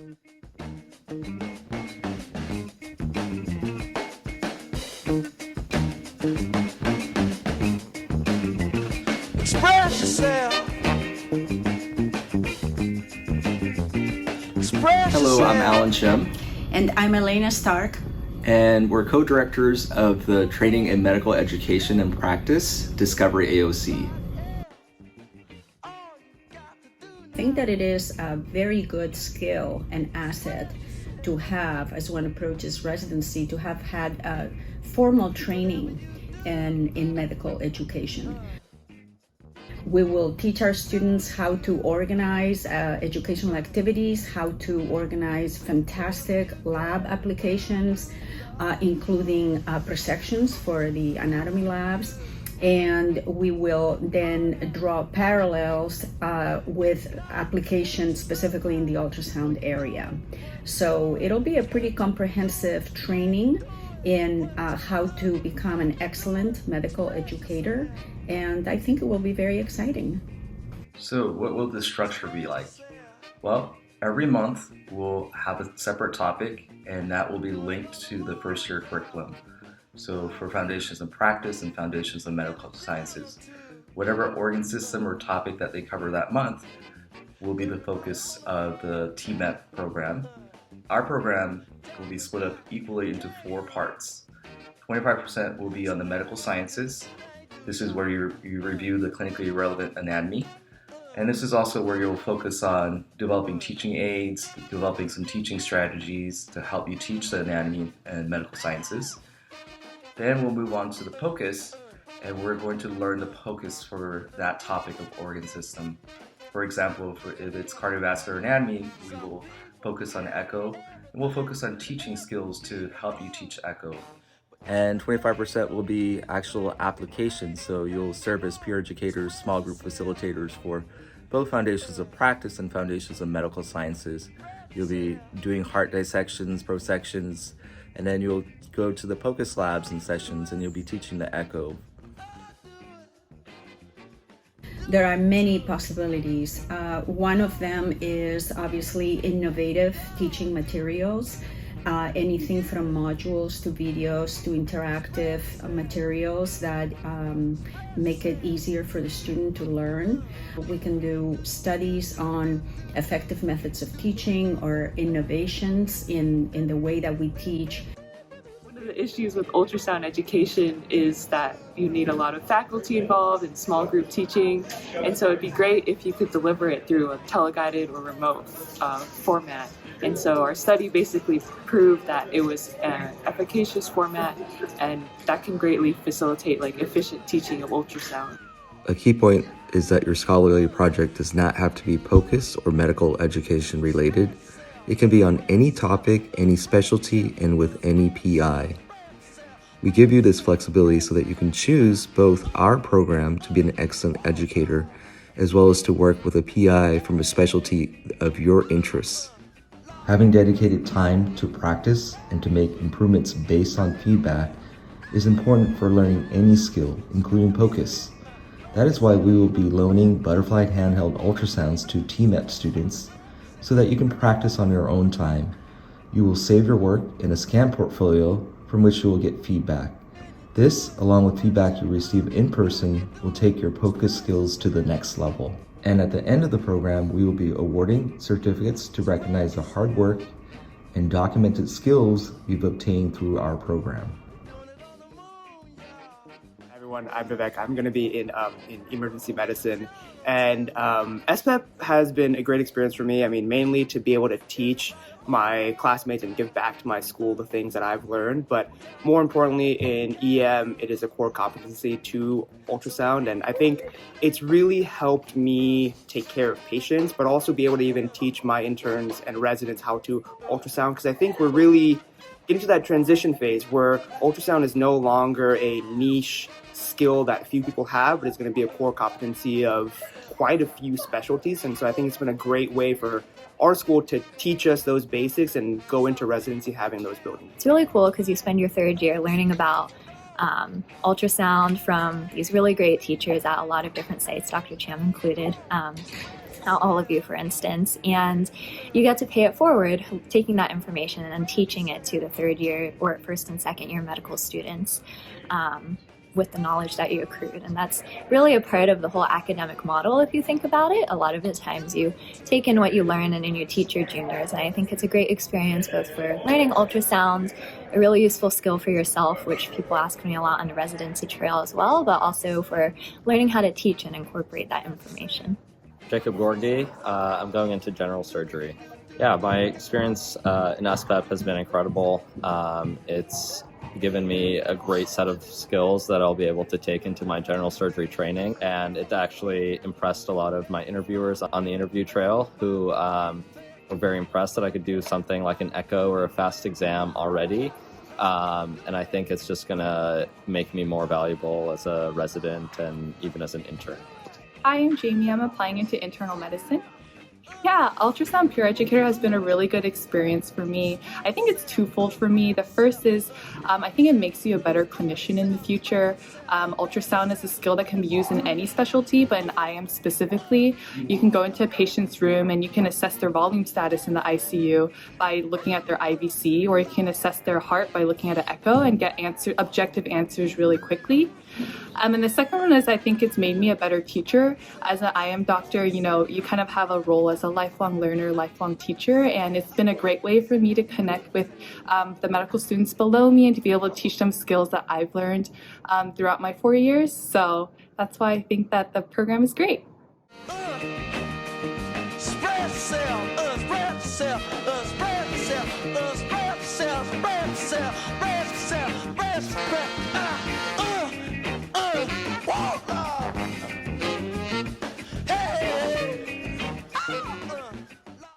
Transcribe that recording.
Express yourself. Hello, I'm Alan Shem. And I'm Elena Stark. And we're co-directors of the Training in Medical Education and Practice, Discovery AOC. I think that it is a very good skill and asset to have as one approaches residency, to have had formal training in medical education. We will teach our students how to organize educational activities, how to organize fantastic lab applications, including prosections for the anatomy labs. And we will then draw parallels with applications specifically in the ultrasound area. So it'll be a pretty comprehensive training in how to become an excellent medical educator, and I think it will be very exciting. So what will the structure be like? Well, every month we'll have a separate topic, and that will be linked to the first year curriculum. So for Foundations in Practice and Foundations in Medical Sciences, whatever organ system or topic that they cover that month will be the focus of the TMEP program. Our program will be split up equally into 4 parts. 25% will be on the medical sciences. This is where you review the clinically relevant anatomy. And this is also where you'll focus on developing teaching aids, developing some teaching strategies to help you teach the anatomy and medical sciences. Then we'll move on to the POCUS, and we're going to learn the POCUS for that topic of organ system. For example, if it's cardiovascular anatomy, we will focus on echo, and we'll focus on teaching skills to help you teach echo. And 25% will be actual applications, so you'll serve as peer educators, small group facilitators for both Foundations of Practice and Foundations of Medical Sciences. You'll be doing heart dissections, prosections, and then you'll go to the POCUS labs and sessions, and you'll be teaching the echo. There are many possibilities. One of them is obviously innovative teaching materials. Anything from modules to videos to interactive materials that make it easier for the student to learn. We can do studies on effective methods of teaching or innovations in the way that we teach. The issues with ultrasound education is that you need a lot of faculty involved in small group teaching, and so it'd be great if you could deliver it through a teleguided or remote format. And so our study basically proved that it was an efficacious format, and that can greatly facilitate efficient teaching of ultrasound. A key point is that your scholarly project does not have to be POCUS or medical education related. It can be on any topic, any specialty, and with any PI. We give you this flexibility so that you can choose both our program to be an excellent educator, as well as to work with a PI from a specialty of your interests. Having dedicated time to practice and to make improvements based on feedback is important for learning any skill, including POCUS. That is why we will be loaning butterfly handheld ultrasounds to TMEP students so that you can practice on your own time. You will save your work in a scan portfolio from which you will get feedback. This, along with feedback you receive in person, will take your POCUS skills to the next level. And at the end of the program, we will be awarding certificates to recognize the hard work and documented skills you've obtained through our program. Hi everyone, I'm Vivek. I'm going to be in emergency medicine, and SPEP has been a great experience for me. I mean, mainly to be able to teach my classmates and give back to my school the things that I've learned, but more importantly in EM, it is a core competency to ultrasound, and I think it's really helped me take care of patients, but also be able to even teach my interns and residents how to ultrasound, because I think we're really getting to that transition phase where ultrasound is no longer a niche skill that few people have, but it's going to be a core competency of quite a few specialties. And so I think it's been a great way for our school to teach us those basics and go into residency having those buildings. It's really cool because you spend your third year learning about ultrasound from these really great teachers at a lot of different sites, Dr. Cham included. all of you, for instance, and you get to pay it forward, taking that information and teaching it to the third year or first and second year medical students with the knowledge that you accrued. And that's really a part of the whole academic model, if you think about it. A lot of the times you take in what you learn and then you teach your juniors. And I think it's a great experience both for learning ultrasound, a really useful skill for yourself, which people ask me a lot on the residency trail as well, but also for learning how to teach and incorporate that information. Jacob Gorgi. I'm going into general surgery. Yeah, my experience in SPEP has been incredible. It's given me a great set of skills that I'll be able to take into my general surgery training, and it actually impressed a lot of my interviewers on the interview trail who were very impressed that I could do something like an echo or a fast exam already. And I think it's just going to make me more valuable as a resident and even as an intern. Hi, I'm Jamie. I'm applying into internal medicine. Yeah, Ultrasound Peer Educator has been a really good experience for me. I think it's twofold for me. The first is I think it makes you a better clinician in the future. Ultrasound is a skill that can be used in any specialty, but in IM specifically, you can go into a patient's room and you can assess their volume status in the ICU by looking at their IVC, or you can assess their heart by looking at an echo and get objective answers really quickly. And the second one is I think it's made me a better teacher. As an IM doctor, you know, you kind of have a role as a lifelong learner, lifelong teacher, and it's been a great way for me to connect with the medical students below me and to be able to teach them skills that I've learned throughout my 4 years. So that's why I think that the program is great.